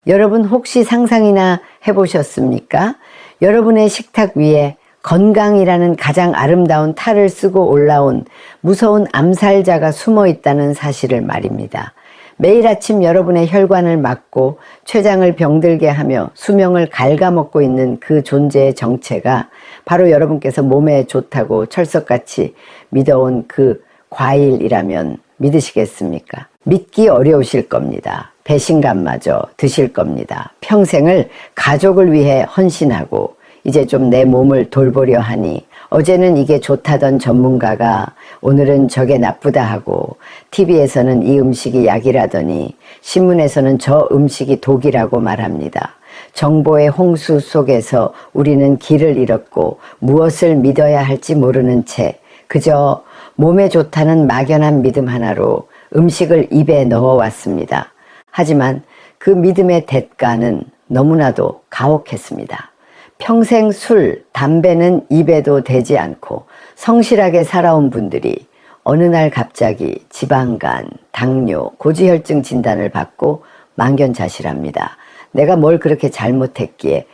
여러분 혹시 상상이나 해보셨습니까? 여러분의 식탁 위에 건강이라는 가장 아름다운 탈을 쓰고 올라온 무서운 암살자가 숨어 있다는 사실을 말입니다. 매일 아침 여러분의 혈관을 막고 췌장을 병들게 하며 수명을 갉아먹고 있는 그 존재의 정체가 바로 여러분께서 몸에 좋다고 철석같이 믿어온 그 과일이라면 믿으시겠습니까? 믿기 어려우실 겁니다. 배신감마저 드실 겁니다. 평생을 가족을 위해 헌신하고 이제 좀 내 몸을 돌보려 하니 어제는 이게 좋다던 전문가가 오늘은 저게 나쁘다 하고 TV에서는 이 음식이 약이라더니 신문에서는 저 음식이 독이라고 말합니다. 정보의 홍수 속에서 우리는 길을 잃었고 무엇을 믿어야 할지 모르는 채 그저 몸에 좋다는 막연한 믿음 하나로 음식을 입에 넣어왔습니다. 하지만 그 믿음의 대가는 너무나도 가혹했습니다. 평생 술, 담배는 입에도 대지 않고 성실하게 살아온 분들이 어느 날 갑자기 지방간, 당뇨, 고지혈증 진단을 받고 망견자실합니다. 내가 뭘 그렇게 잘못했기에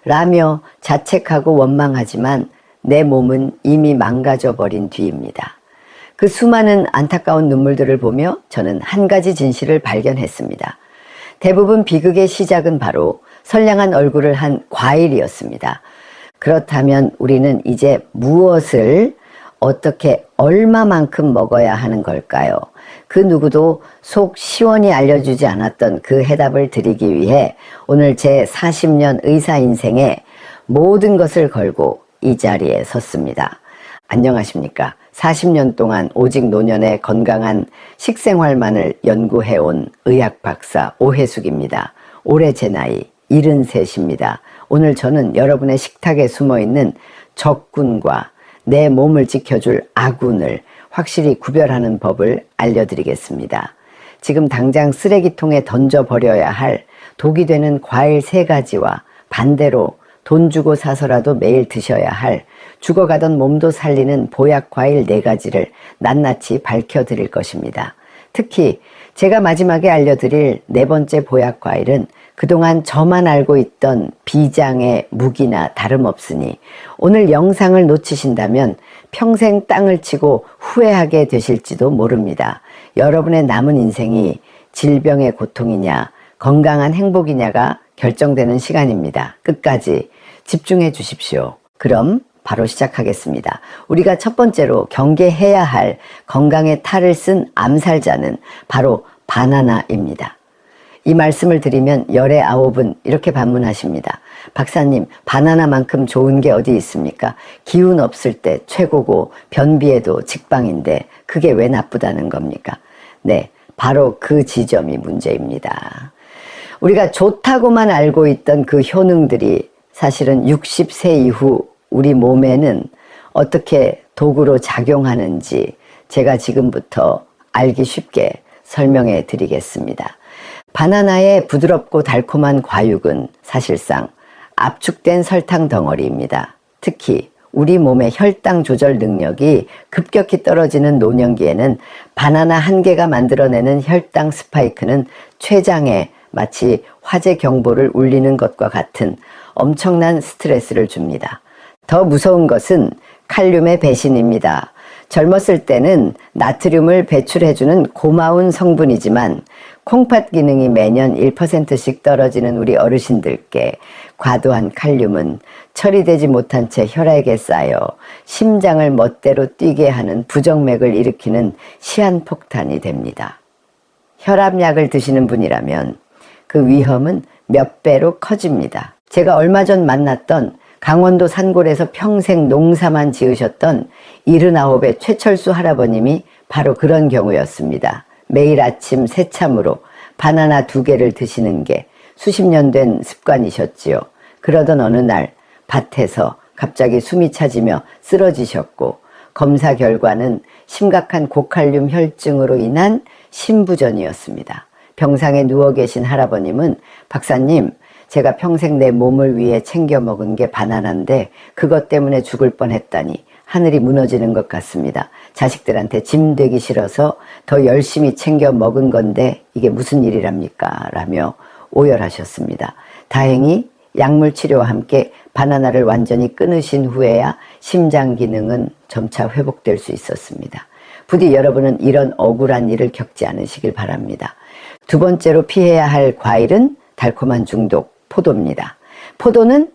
라며 자책하고 원망하지만 내 몸은 이미 망가져 버린 뒤입니다. 그 수많은 안타까운 눈물들을 보며 저는 한 가지 진실을 발견했습니다. 대부분 비극의 시작은 바로 선량한 얼굴을 한 과일이었습니다. 그렇다면 우리는 이제 무엇을 어떻게 얼마만큼 먹어야 하는 걸까요? 그 누구도 속 시원히 알려주지 않았던 그 해답을 드리기 위해 오늘 제 40년 의사 인생에 모든 것을 걸고 이 자리에 섰습니다. 안녕하십니까? 40년 동안 오직 노년의 건강한 식생활만을 연구해온 의학 박사 오해숙입니다. 올해 제 나이 73입니다. 오늘 저는 여러분의 식탁에 숨어있는 적군과 내 몸을 지켜줄 아군을 확실히 구별하는 법을 알려드리겠습니다. 지금 당장 쓰레기통에 던져버려야 할 독이 되는 과일 3가지와 반대로 돈 주고 사서라도 매일 드셔야 할 죽어가던 몸도 살리는 보약 과일 4가지를 낱낱이 밝혀드릴 것입니다. 특히 제가 마지막에 알려드릴 4번째 보약 과일은 그동안 저만 알고 있던 비장의 무기나 다름없으니 오늘 영상을 놓치신다면 평생 땅을 치고 후회하게 되실지도 모릅니다. 여러분의 남은 인생이 질병의 고통이냐 건강한 행복이냐가 결정되는 시간입니다. 끝까지 집중해 주십시오. 그럼 바로 시작하겠습니다. 우리가 첫 번째로 경계해야 할 건강의 탈을 쓴 암살자는 바로 바나나입니다. 이 말씀을 드리면 열의 9은 이렇게 반문하십니다. 박사님, 바나나만큼 좋은 게 어디 있습니까? 기운 없을 때 최고고 변비에도 직방인데 그게 왜 나쁘다는 겁니까? 네, 바로 그 지점이 문제입니다. 우리가 좋다고만 알고 있던 그 효능들이 사실은 60세 이후 우리 몸에는 어떻게 도구로 작용하는지 제가 지금부터 알기 쉽게 설명해 드리겠습니다. 바나나의 부드럽고 달콤한 과육은 사실상 압축된 설탕 덩어리입니다. 특히 우리 몸의 혈당 조절 능력이 급격히 떨어지는 노년기에는 바나나 한 개가 만들어내는 혈당 스파이크는 췌장에 마치 화재 경보를 울리는 것과 같은 엄청난 스트레스를 줍니다. 더 무서운 것은 칼륨의 배신입니다. 젊었을 때는 나트륨을 배출해주는 고마운 성분이지만 콩팥 기능이 매년 1%씩 떨어지는 우리 어르신들께 과도한 칼륨은 처리되지 못한 채 혈액에 쌓여 심장을 멋대로 뛰게 하는 부정맥을 일으키는 시한폭탄이 됩니다. 혈압약을 드시는 분이라면 그 위험은 몇 배로 커집니다. 제가 얼마 전 만났던 강원도 산골에서 평생 농사만 지으셨던 79의 최철수 할아버님이 바로 그런 경우였습니다. 매일 아침 새참으로 바나나 2개를 드시는 게 수십 년 된 습관이셨지요. 그러던 어느 날 밭에서 갑자기 숨이 차지며 쓰러지셨고 검사 결과는 심각한 고칼륨 혈증으로 인한 심부전이었습니다. 병상에 누워 계신 할아버님은 박사님, 제가 평생 내 몸을 위해 챙겨 먹은 게 바나나인데 그것 때문에 죽을 뻔했다니 하늘이 무너지는 것 같습니다. 자식들한테 짐 되기 싫어서 더 열심히 챙겨 먹은 건데 이게 무슨 일이랍니까? 라며 오열하셨습니다. 다행히 약물 치료와 함께 바나나를 완전히 끊으신 후에야 심장 기능은 점차 회복될 수 있었습니다. 부디 여러분은 이런 억울한 일을 겪지 않으시길 바랍니다. 두 번째로 피해야 할 과일은 달콤한 중독, 포도입니다. 포도는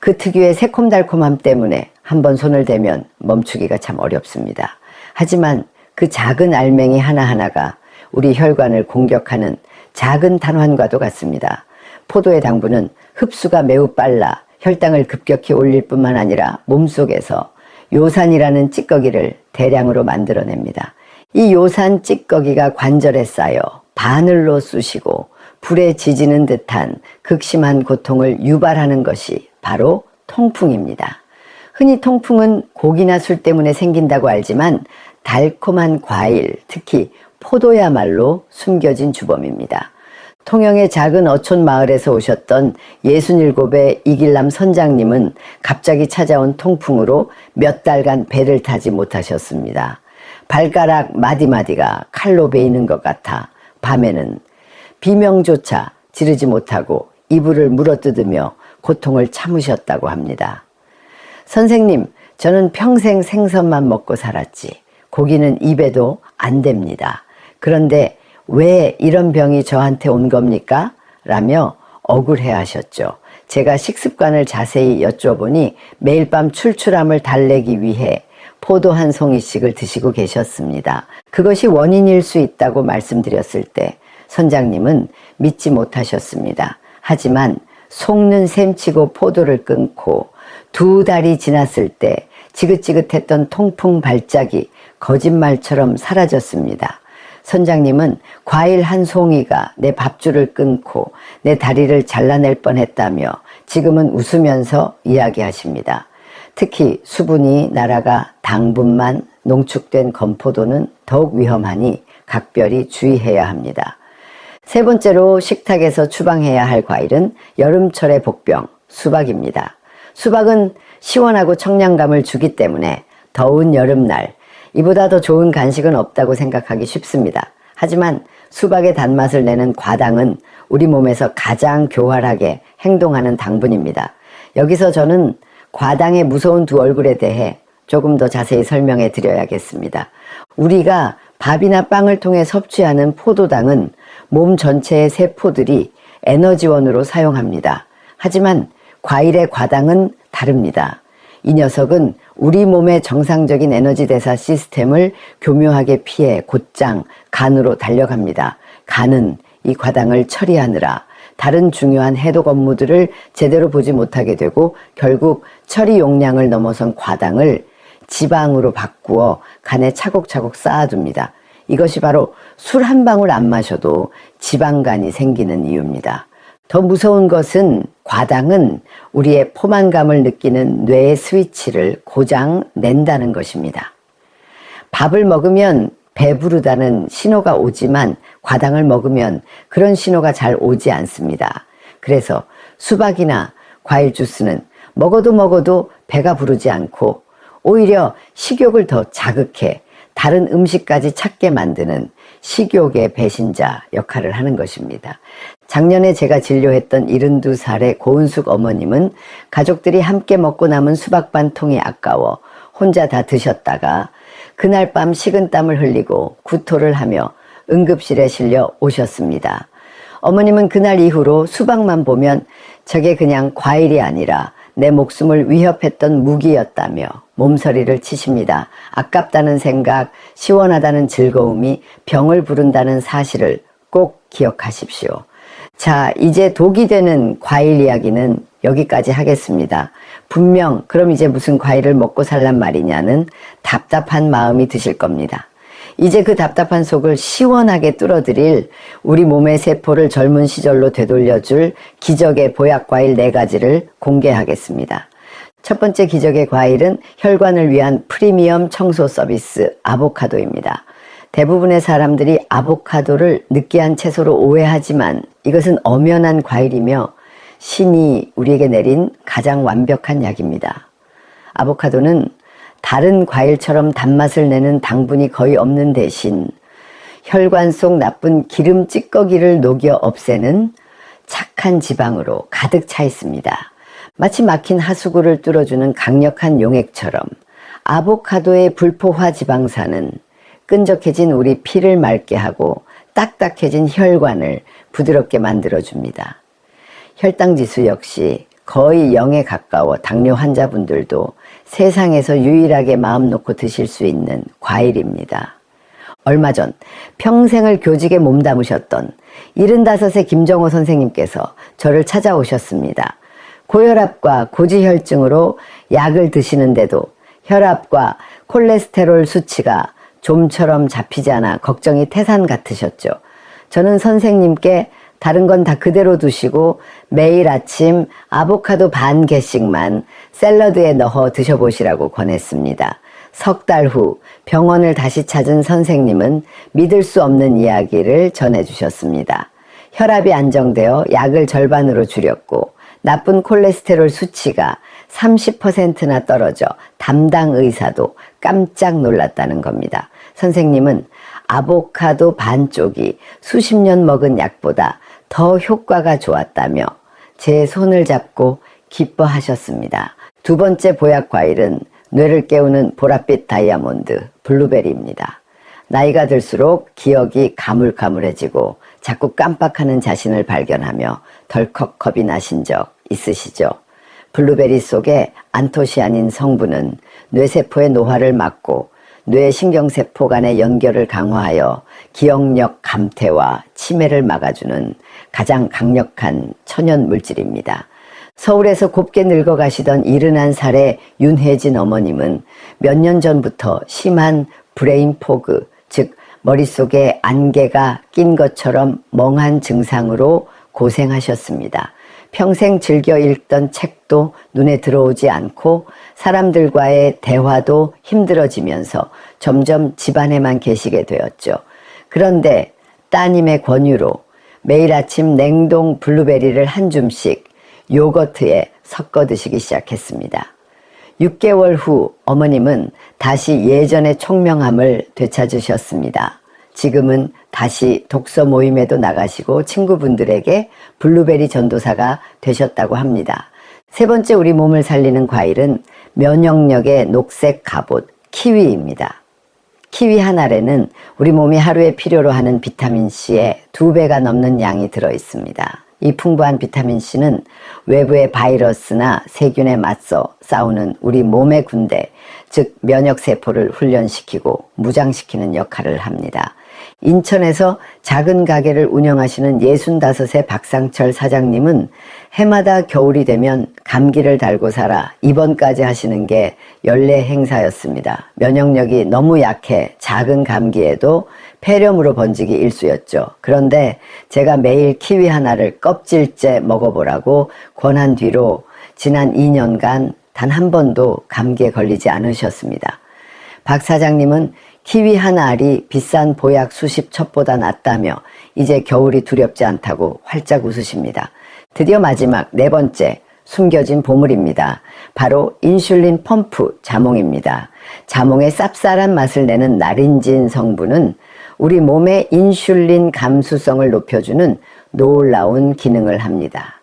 그 특유의 새콤달콤함 때문에 한번 손을 대면 멈추기가 참 어렵습니다. 하지만 그 작은 알맹이 하나하나가 우리 혈관을 공격하는 작은 탄환과도 같습니다. 포도의 당분은 흡수가 매우 빨라 혈당을 급격히 올릴 뿐만 아니라 몸속에서 요산이라는 찌꺼기를 대량으로 만들어냅니다. 이 요산 찌꺼기가 관절에 쌓여 바늘로 쑤시고 불에 지지는 듯한 극심한 고통을 유발하는 것이 바로 통풍입니다. 흔히 통풍은 고기나 술 때문에 생긴다고 알지만 달콤한 과일, 특히 포도야말로 숨겨진 주범입니다. 통영의 작은 어촌 마을에서 오셨던 67의 이길남 선장님은 갑자기 찾아온 통풍으로 몇 달간 배를 타지 못하셨습니다. 발가락 마디마디가 칼로 베이는 것 같아 밤에는 비명조차 지르지 못하고 이불을 물어뜯으며 고통을 참으셨다고 합니다. 선생님, 저는 평생 생선만 먹고 살았지. 고기는 입에도 안 됩니다. 그런데 왜 이런 병이 저한테 온 겁니까? 라며 억울해 하셨죠. 제가 식습관을 자세히 여쭤보니 매일 밤 출출함을 달래기 위해 포도 한 송이씩을 드시고 계셨습니다. 그것이 원인일 수 있다고 말씀드렸을 때 선장님은 믿지 못하셨습니다. 하지만 속는 셈치고 포도를 끊고 2달이 지났을 때 지긋지긋했던 통풍 발작이 거짓말처럼 사라졌습니다. 선장님은 과일 한 송이가 내 밥줄을 끊고 내 다리를 잘라낼 뻔했다며 지금은 웃으면서 이야기하십니다. 특히 수분이 날아가 당분만 농축된 건포도는 더욱 위험하니 각별히 주의해야 합니다. 세 번째로 식탁에서 추방해야 할 과일은 여름철의 복병, 수박입니다. 수박은 시원하고 청량감을 주기 때문에 더운 여름날 이보다 더 좋은 간식은 없다고 생각하기 쉽습니다. 하지만 수박의 단맛을 내는 과당은 우리 몸에서 가장 교활하게 행동하는 당분입니다. 여기서 저는 과당의 무서운 두 얼굴에 대해 조금 더 자세히 설명해 드려야겠습니다. 우리가 밥이나 빵을 통해 섭취하는 포도당은 몸 전체의 세포들이 에너지원으로 사용합니다. 하지만 과일의 과당은 다릅니다. 이 녀석은 우리 몸의 정상적인 에너지 대사 시스템을 교묘하게 피해 곧장 간으로 달려갑니다. 간은 이 과당을 처리하느라 다른 중요한 해독 업무들을 제대로 보지 못하게 되고 결국 처리 용량을 넘어선 과당을 지방으로 바꾸어 간에 차곡차곡 쌓아둡니다. 이것이 바로 술 한 방울 안 마셔도 지방간이 생기는 이유입니다. 더 무서운 것은 과당은 우리의 포만감을 느끼는 뇌의 스위치를 고장 낸다는 것입니다. 밥을 먹으면 배부르다는 신호가 오지만 과당을 먹으면 그런 신호가 잘 오지 않습니다. 그래서 수박이나 과일 주스는 먹어도 배가 부르지 않고 오히려 식욕을 더 자극해 다른 음식까지 찾게 만드는 식욕의 배신자 역할을 하는 것입니다. 작년에 제가 진료했던 72살의 고은숙 어머님은 가족들이 함께 먹고 남은 수박 반 통이 아까워 혼자 다 드셨다가 그날 밤 식은땀을 흘리고 구토를 하며 응급실에 실려 오셨습니다. 어머님은 그날 이후로 수박만 보면 저게 그냥 과일이 아니라 내 목숨을 위협했던 무기였다며 몸서리를 치십니다. 아깝다는 생각, 시원하다는 즐거움이 병을 부른다는 사실을 꼭 기억하십시오. 자, 이제 독이 되는 과일 이야기는 여기까지 하겠습니다. 분명 그럼 이제 무슨 과일을 먹고 살란 말이냐는 답답한 마음이 드실 겁니다. 이제 그 답답한 속을 시원하게 뚫어드릴 우리 몸의 세포를 젊은 시절로 되돌려줄 기적의 보약과일 4가지를 공개하겠습니다. 첫 번째 기적의 과일은 혈관을 위한 프리미엄 청소 서비스 아보카도입니다. 대부분의 사람들이 아보카도를 느끼한 채소로 오해하지만 이것은 엄연한 과일이며 신이 우리에게 내린 가장 완벽한 약입니다. 아보카도는 다른 과일처럼 단맛을 내는 당분이 거의 없는 대신 혈관 속 나쁜 기름 찌꺼기를 녹여 없애는 착한 지방으로 가득 차 있습니다. 마치 막힌 하수구를 뚫어주는 강력한 용액처럼 아보카도의 불포화 지방산은 끈적해진 우리 피를 맑게 하고 딱딱해진 혈관을 부드럽게 만들어줍니다. 혈당지수 역시 거의 0에 가까워 당뇨 환자분들도 세상에서 유일하게 마음 놓고 드실 수 있는 과일입니다. 얼마 전 평생을 교직에 몸담으셨던 75세 김정호 선생님께서 저를 찾아오셨습니다. 고혈압과 고지혈증으로 약을 드시는데도 혈압과 콜레스테롤 수치가 좀처럼 잡히지 않아 걱정이 태산 같으셨죠. 저는 선생님께 다른 건 다 그대로 두시고 매일 아침 아보카도 반 개씩만 샐러드에 넣어 드셔보시라고 권했습니다. 석 달 후 병원을 다시 찾은 선생님은 믿을 수 없는 이야기를 전해주셨습니다. 혈압이 안정되어 약을 절반으로 줄였고 나쁜 콜레스테롤 수치가 30%나 떨어져 담당 의사도 깜짝 놀랐다는 겁니다. 선생님은 아보카도 반쪽이 수십 년 먹은 약보다 더 효과가 좋았다며 제 손을 잡고 기뻐하셨습니다. 두 번째 보약 과일은 뇌를 깨우는 보랏빛 다이아몬드 블루베리입니다. 나이가 들수록 기억이 가물가물해지고 자꾸 깜빡하는 자신을 발견하며 덜컥 겁이 나신 적 있으시죠? 블루베리 속의 안토시아닌 성분은 뇌세포의 노화를 막고 뇌신경세포 간의 연결을 강화하여 기억력 감퇴와 치매를 막아주는 가장 강력한 천연 물질입니다. 서울에서 곱게 늙어가시던 71살의 윤혜진 어머님은 몇 년 전부터 심한 브레인 포그, 즉 머릿속에 안개가 낀 것처럼 멍한 증상으로 고생하셨습니다. 평생 즐겨 읽던 책도 눈에 들어오지 않고 사람들과의 대화도 힘들어지면서 점점 집안에만 계시게 되었죠. 그런데 따님의 권유로 매일 아침 냉동 블루베리를 한 줌씩 요거트에 섞어 드시기 시작했습니다. 6개월 후 어머님은 다시 예전의 총명함을 되찾으셨습니다. 지금은 다시 독서 모임에도 나가시고 친구분들에게 블루베리 전도사가 되셨다고 합니다. 세 번째 우리 몸을 살리는 과일은 면역력의 녹색 갑옷 키위입니다. 키위 한 알에는 우리 몸이 하루에 필요로 하는 비타민C의 2배가 넘는 양이 들어있습니다. 이 풍부한 비타민C는 외부의 바이러스나 세균에 맞서 싸우는 우리 몸의 군대, 즉 면역세포를 훈련시키고 무장시키는 역할을 합니다. 인천에서 작은 가게를 운영하시는 65세 박상철 사장님은 해마다 겨울이 되면 감기를 달고 살아 입원까지 하시는 게 연례 행사였습니다. 면역력이 너무 약해 작은 감기에도 폐렴으로 번지기 일쑤였죠. 그런데 제가 매일 키위 하나를 껍질째 먹어보라고 권한 뒤로 지난 2년간 단 한 번도 감기에 걸리지 않으셨습니다. 박 사장님은 키위 한 알이 비싼 보약 수십 첩보다 낫다며 이제 겨울이 두렵지 않다고 활짝 웃으십니다. 드디어 마지막 네 번째 숨겨진 보물입니다. 바로 인슐린 펌프 자몽입니다. 자몽의 쌉쌀한 맛을 내는 나린진 성분은 우리 몸의 인슐린 감수성을 높여주는 놀라운 기능을 합니다.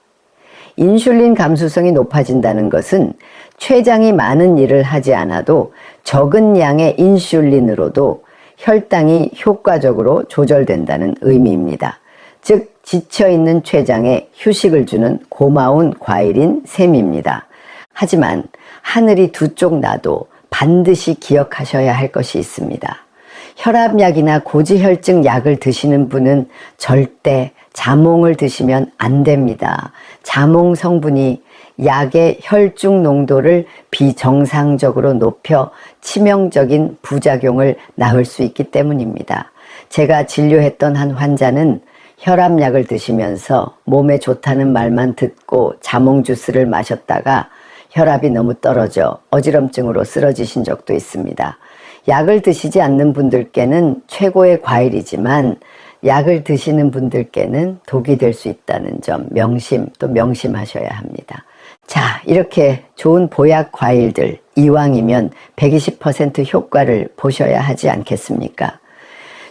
인슐린 감수성이 높아진다는 것은 췌장이 많은 일을 하지 않아도 적은 양의 인슐린으로도 혈당이 효과적으로 조절된다는 의미입니다. 즉 지쳐있는 췌장에 휴식을 주는 고마운 과일인 셈입니다. 하지만 하늘이 두 쪽 나도 반드시 기억하셔야 할 것이 있습니다. 혈압약이나 고지혈증 약을 드시는 분은 절대 자몽을 드시면 안 됩니다. 자몽 성분이 약의 혈중 농도를 비정상적으로 높여 치명적인 부작용을 낳을 수 있기 때문입니다. 제가 진료했던 한 환자는 혈압약을 드시면서 몸에 좋다는 말만 듣고 자몽 주스를 마셨다가 혈압이 너무 떨어져 어지럼증으로 쓰러지신 적도 있습니다. 약을 드시지 않는 분들께는 최고의 과일이지만 약을 드시는 분들께는 독이 될 수 있다는 점 명심하셔야 합니다. 자, 이렇게 좋은 보약 과일들 이왕이면 120% 효과를 보셔야 하지 않겠습니까?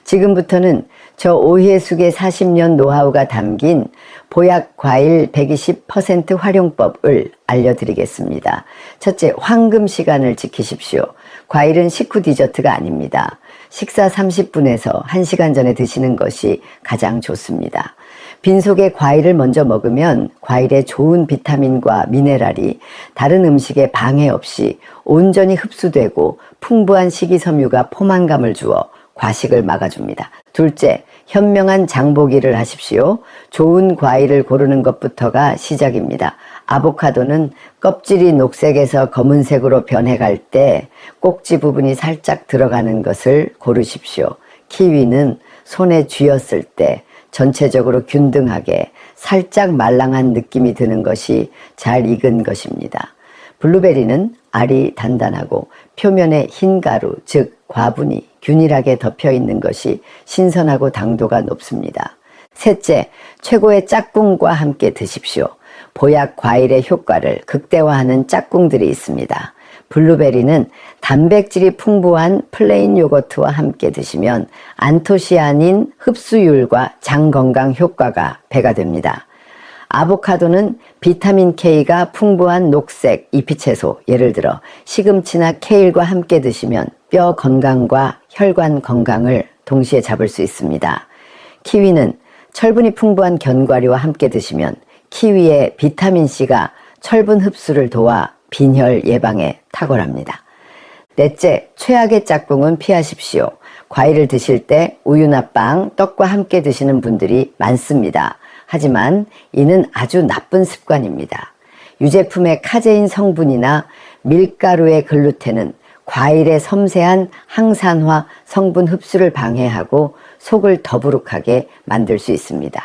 지금부터는 저 오희숙의 40년 노하우가 담긴 보약 과일 120% 활용법을 알려드리겠습니다. 첫째, 황금 시간을 지키십시오. 과일은 식후 디저트가 아닙니다. 식사 30분에서 1시간 전에 드시는 것이 가장 좋습니다. 빈속에 과일을 먼저 먹으면 과일의 좋은 비타민과 미네랄이 다른 음식에 방해 없이 온전히 흡수되고 풍부한 식이섬유가 포만감을 주어 과식을 막아줍니다. 둘째, 현명한 장보기를 하십시오. 좋은 과일을 고르는 것부터가 시작입니다. 아보카도는 껍질이 녹색에서 검은색으로 변해갈 때 꼭지 부분이 살짝 들어가는 것을 고르십시오. 키위는 손에 쥐었을 때 전체적으로 균등하게 살짝 말랑한 느낌이 드는 것이 잘 익은 것입니다. 블루베리는 알이 단단하고 표면에 흰 가루, 즉 과분이 균일하게 덮여 있는 것이 신선하고 당도가 높습니다. 셋째, 최고의 짝꿍과 함께 드십시오. 보약 과일의 효과를 극대화하는 짝꿍들이 있습니다. 블루베리는 단백질이 풍부한 플레인 요거트와 함께 드시면 안토시아닌 흡수율과 장 건강 효과가 배가 됩니다. 아보카도는 비타민 K가 풍부한 녹색 잎이채소, 예를 들어 시금치나 케일과 함께 드시면 뼈 건강과 혈관 건강을 동시에 잡을 수 있습니다. 키위는 철분이 풍부한 견과류와 함께 드시면 키위의 비타민C가 철분 흡수를 도와 빈혈 예방에 탁월합니다. 넷째, 최악의 짝꿍은 피하십시오. 과일을 드실 때 우유나 빵, 떡과 함께 드시는 분들이 많습니다. 하지만 이는 아주 나쁜 습관입니다. 유제품의 카제인 성분이나 밀가루의 글루텐은 과일의 섬세한 항산화 성분 흡수를 방해하고 속을 더부룩하게 만들 수 있습니다.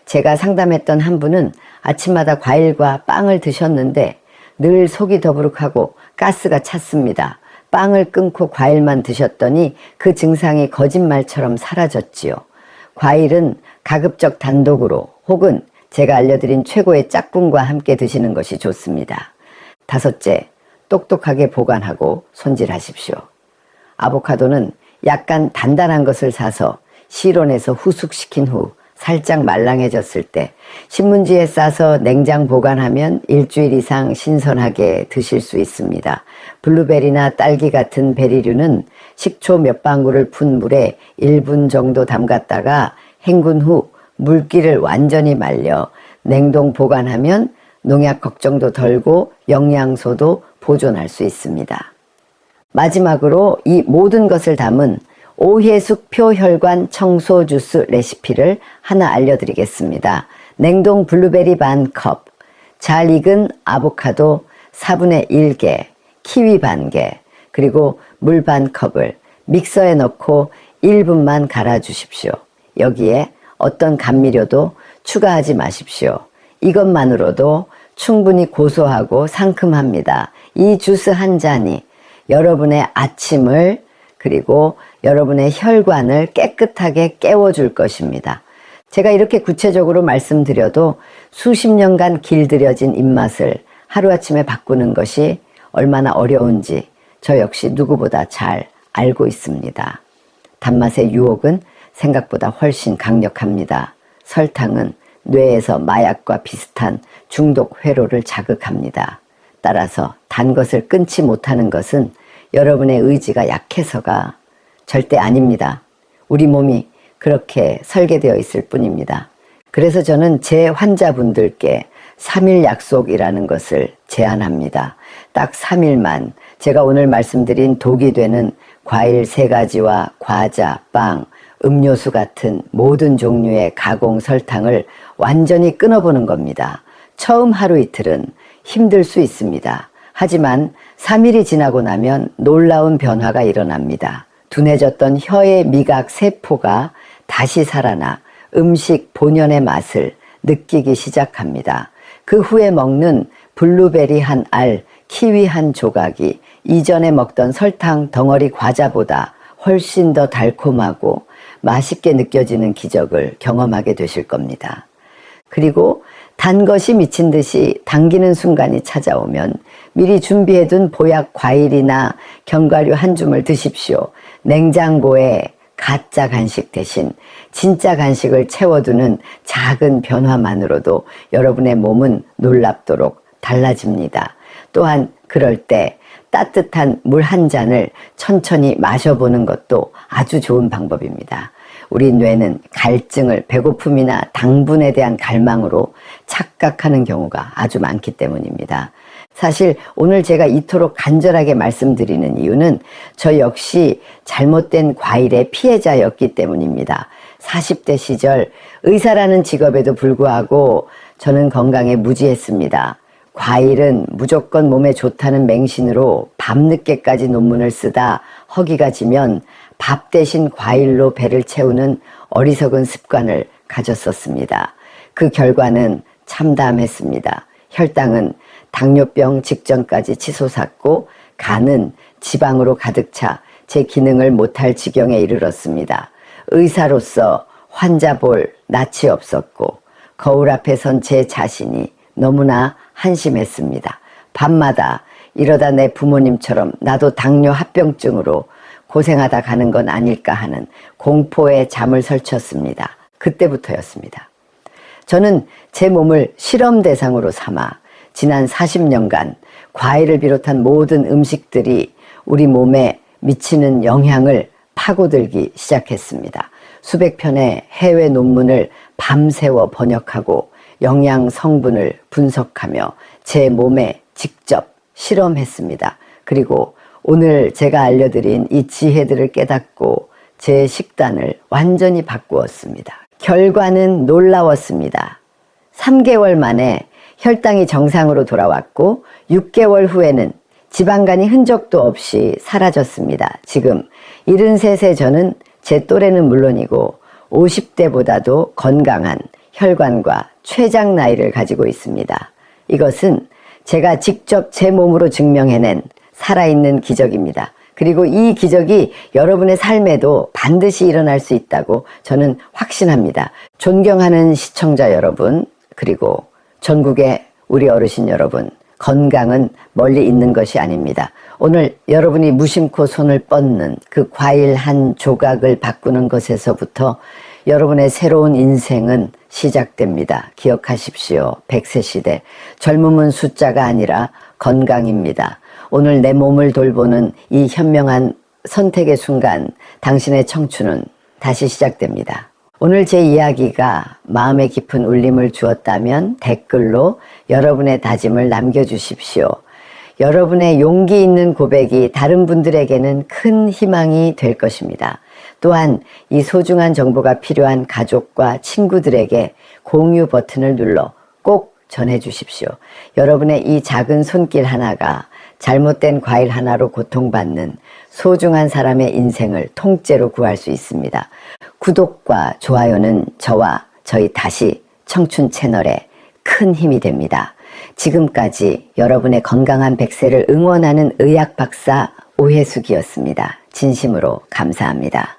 제가 상담했던 한 분은 아침마다 과일과 빵을 드셨는데 늘 속이 더부룩하고 가스가 찼습니다. 빵을 끊고 과일만 드셨더니 그 증상이 거짓말처럼 사라졌지요. 과일은 가급적 단독으로 혹은 제가 알려드린 최고의 짝꿍과 함께 드시는 것이 좋습니다. 다섯째, 똑똑하게 보관하고 손질하십시오. 아보카도는 약간 단단한 것을 사서 실온에서 후숙시킨 후 살짝 말랑해졌을 때 신문지에 싸서 냉장 보관하면 일주일 이상 신선하게 드실 수 있습니다. 블루베리나 딸기 같은 베리류는 식초 몇 방울을 푼 물에 1분 정도 담갔다가 헹군 후 물기를 완전히 말려 냉동 보관하면 농약 걱정도 덜고 영양소도 보존할 수 있습니다. 마지막으로 이 모든 것을 담은 오혜숙 표혈관 청소 주스 레시피를 하나 알려드리겠습니다. 냉동 블루베리 반 컵, 잘 익은 아보카도 4분의 1개, 키위 반 개, 그리고 물 반 컵을 믹서에 넣고 1분만 갈아주십시오. 여기에 어떤 감미료도 추가하지 마십시오. 이것만으로도 충분히 고소하고 상큼합니다. 이 주스 한 잔이 여러분의 아침을 그리고 여러분의 혈관을 깨끗하게 깨워줄 것입니다. 제가 이렇게 구체적으로 말씀드려도 수십 년간 길들여진 입맛을 하루아침에 바꾸는 것이 얼마나 어려운지 저 역시 누구보다 잘 알고 있습니다. 단맛의 유혹은 생각보다 훨씬 강력합니다. 설탕은 뇌에서 마약과 비슷한 중독 회로를 자극합니다. 따라서 단 것을 끊지 못하는 것은 여러분의 의지가 약해서가 절대 아닙니다. 우리 몸이 그렇게 설계되어 있을 뿐입니다. 그래서 저는 제 환자분들께 3일 약속이라는 것을 제안합니다. 딱 3일만 제가 오늘 말씀드린 독이 되는 과일 3가지와 과자, 빵, 음료수 같은 모든 종류의 가공 설탕을 완전히 끊어보는 겁니다. 처음 하루 이틀은 힘들 수 있습니다. 하지만 3일이 지나고 나면 놀라운 변화가 일어납니다. 둔해졌던 혀의 미각 세포가 다시 살아나 음식 본연의 맛을 느끼기 시작합니다. 그 후에 먹는 블루베리 한 알, 키위 한 조각이 이전에 먹던 설탕 덩어리 과자보다 훨씬 더 달콤하고 맛있게 느껴지는 기적을 경험하게 되실 겁니다. 그리고 단 것이 미친 듯이 당기는 순간이 찾아오면 미리 준비해둔 보약 과일이나 견과류 한 줌을 드십시오. 냉장고에 가짜 간식 대신 진짜 간식을 채워두는 작은 변화만으로도 여러분의 몸은 놀랍도록 달라집니다. 또한 그럴 때 따뜻한 물 한 잔을 천천히 마셔보는 것도 아주 좋은 방법입니다. 우리 뇌는 갈증을 배고픔이나 당분에 대한 갈망으로 착각하는 경우가 아주 많기 때문입니다. 사실 오늘 제가 이토록 간절하게 말씀드리는 이유는 저 역시 잘못된 과일의 피해자였기 때문입니다. 40대 시절 의사라는 직업에도 불구하고 저는 건강에 무지했습니다. 과일은 무조건 몸에 좋다는 맹신으로 밤늦게까지 논문을 쓰다 허기가 지면 밥 대신 과일로 배를 채우는 어리석은 습관을 가졌었습니다. 그 결과는 참담했습니다. 혈당은 당뇨병 직전까지 치솟았고 간은 지방으로 가득 차 제 기능을 못할 지경에 이르렀습니다. 의사로서 환자 볼 낯이 없었고 거울 앞에 선 제 자신이 너무나 한심했습니다. 밤마다 이러다 내 부모님처럼 나도 당뇨 합병증으로 고생하다 가는 건 아닐까 하는 공포에 잠을 설쳤습니다. 그때부터였습니다. 저는 제 몸을 실험 대상으로 삼아 지난 40년간 과일을 비롯한 모든 음식들이 우리 몸에 미치는 영향을 파고들기 시작했습니다. 수백 편의 해외 논문을 밤새워 번역하고 영양 성분을 분석하며 제 몸에 직접 실험했습니다. 그리고 오늘 제가 알려드린 이 지혜들을 깨닫고 제 식단을 완전히 바꾸었습니다. 결과는 놀라웠습니다. 3개월 만에 혈당이 정상으로 돌아왔고 6개월 후에는 지방간이 흔적도 없이 사라졌습니다. 지금 73세 저는 제 또래는 물론이고 50대보다도 건강한 혈관과 췌장 나이를 가지고 있습니다. 이것은 제가 직접 제 몸으로 증명해낸 살아있는 기적입니다. 그리고 이 기적이 여러분의 삶에도 반드시 일어날 수 있다고 저는 확신합니다. 존경하는 시청자 여러분, 그리고 전국의 우리 어르신 여러분, 건강은 멀리 있는 것이 아닙니다. 오늘 여러분이 무심코 손을 뻗는 그 과일 한 조각을 바꾸는 것에서부터 여러분의 새로운 인생은 시작됩니다. 기억하십시오. 100세 시대. 젊음은 숫자가 아니라 건강입니다. 오늘 내 몸을 돌보는 이 현명한 선택의 순간, 당신의 청춘은 다시 시작됩니다. 오늘 제 이야기가 마음에 깊은 울림을 주었다면 댓글로 여러분의 다짐을 남겨주십시오. 여러분의 용기 있는 고백이 다른 분들에게는 큰 희망이 될 것입니다. 또한 이 소중한 정보가 필요한 가족과 친구들에게 공유 버튼을 눌러 꼭 전해주십시오. 여러분의 이 작은 손길 하나가 잘못된 과일 하나로 고통받는 소중한 사람의 인생을 통째로 구할 수 있습니다. 구독과 좋아요는 저와 저희 다시 청춘 채널에 큰 힘이 됩니다. 지금까지 여러분의 건강한 100세를 응원하는 의학 박사 오혜숙이었습니다. 진심으로 감사합니다.